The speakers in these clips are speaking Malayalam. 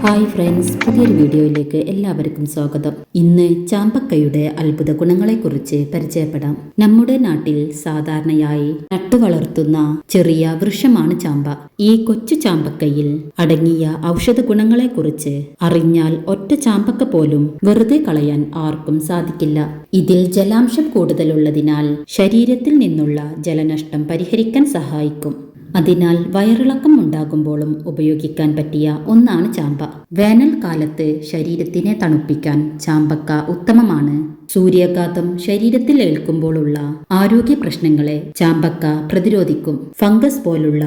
ഹായ് ഫ്രണ്ട്സ്, പുതിയൊരു വീഡിയോയിലേക്ക് എല്ലാവർക്കും സ്വാഗതം. ഇന്ന് ചാമ്പക്കയുടെ അത്ഭുത ഗുണങ്ങളെക്കുറിച്ച് പരിചയപ്പെടാം. നമ്മുടെ നാട്ടിൽ സാധാരണയായി നട്ടുവളർത്തുന്ന ചെറിയ വൃക്ഷമാണ് ചാമ്പ. ഈ കൊച്ചു ചാമ്പക്കയിൽ അടങ്ങിയ ഔഷധ ഗുണങ്ങളെക്കുറിച്ച് അറിഞ്ഞാൽ ഒറ്റ ചാമ്പക്ക പോലും വെറുതെ കളയാൻ ആർക്കും സാധിക്കില്ല. ഇതിൽ ജലാംശം കൂടുതലുള്ളതിനാൽ ശരീരത്തിൽ നിന്നുള്ള ജലനഷ്ടം പരിഹരിക്കാൻ സഹായിക്കും. അതിനാൽ വയറിളക്കം ഉണ്ടാകുമ്പോഴും ഉപയോഗിക്കാൻ പറ്റിയ ഒന്നാണ് ചാമ്പ. വേനൽക്കാലത്ത് ശരീരത്തിനെ തണുപ്പിക്കാൻ ചാമ്പക്ക ഉത്തമമാണ്. സൂര്യാഘാതം ശരീരത്തിൽ ഏൽക്കുമ്പോഴുള്ള ആരോഗ്യ പ്രശ്നങ്ങളെ ചാമ്പക്ക പ്രതിരോധിക്കും. ഫംഗസ് പോലുള്ള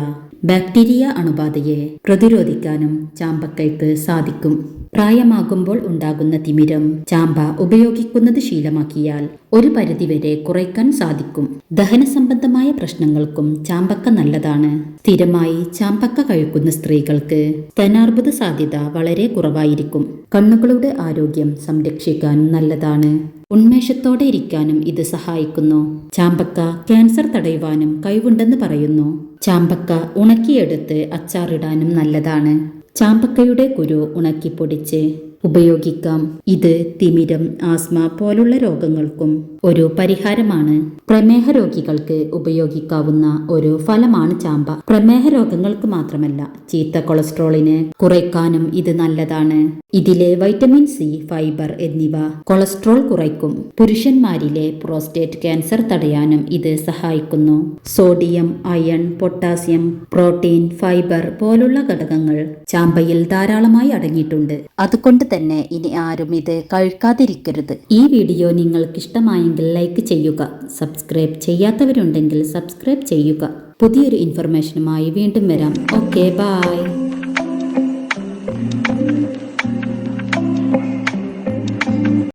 ബാക്ടീരിയ അണുബാധയെ പ്രതിരോധിക്കാനും ചാമ്പക്കയ്ക്ക് സാധിക്കും. പ്രായമാകുമ്പോൾ ഉണ്ടാകുന്ന തിമിരം ചാമ്പ ഉപയോഗിക്കുന്നത് ശീലമാക്കിയാൽ ഒരു പരിധിവരെ കുറയ്ക്കാൻ സാധിക്കും. ദഹന സംബന്ധമായ പ്രശ്നങ്ങൾക്കും ചാമ്പക്ക നല്ലതാണ്. സ്ഥിരമായി ചാമ്പക്ക കഴിക്കുന്ന സ്ത്രീകൾക്ക് സ്തനാർബുദ സാധ്യത വളരെ കുറവായിരിക്കും. കണ്ണുകളുടെ ആരോഗ്യം സംരക്ഷിക്കാനും നല്ലതാണ്. ഉന്മേഷത്തോടെ ഇരിക്കാനും ഇത് സഹായിക്കുന്നു. ചാമ്പക്ക ക്യാൻസർ തടയുവാനും കഴിവുണ്ടെന്ന് പറയുന്നു. ചാമ്പക്ക ഉണക്കിയെടുത്ത് അച്ചാറിടാനും നല്ലതാണ്. ചാമ്പക്കയുടെ കുരു ഉണക്കിപ്പൊടിച്ച് ഉപയോഗിക്കാം. ഇത് തിമിരം, ആസ്മ പോലുള്ള രോഗങ്ങൾക്കും ഒരു പരിഹാരമാണ്. പ്രമേഹ രോഗികൾക്ക് ഉപയോഗിക്കാവുന്ന ഒരു ഫലമാണ് ചാമ്പ. പ്രമേഹ രോഗങ്ങൾക്ക് മാത്രമല്ല, ചീത്ത കൊളസ്ട്രോളിന് കുറയ്ക്കാനും ഇത് നല്ലതാണ്. ഇതിലെ വൈറ്റമിൻ സി, ഫൈബർ എന്നിവ കൊളസ്ട്രോൾ കുറയ്ക്കും. പുരുഷന്മാരിലെ പ്രോസ്റ്റേറ്റ് ക്യാൻസർ തടയാനും ഇത് സഹായിക്കുന്നു. Sodium, iron, potassium, protein, fibre പോലുള്ള ഘടകങ്ങൾ ചാമ്പയിൽ ധാരാളമായി അടങ്ങിയിട്ടുണ്ട്. അതുകൊണ്ട് തന്നെ ഇനി ആരും ഇത് കഴിക്കാതിരിക്കരുത്. ഈ വീഡിയോ നിങ്ങൾക്ക് ഇഷ്ടമായെങ്കിൽ ലൈക്ക് ചെയ്യുക. സബ്സ്ക്രൈബ് ചെയ്യാത്തവരുണ്ടെങ്കിൽ സബ്സ്ക്രൈബ് ചെയ്യുക. പുതിയൊരു ഇൻഫർമേഷനുമായി വീണ്ടും വരാം. Okay, by.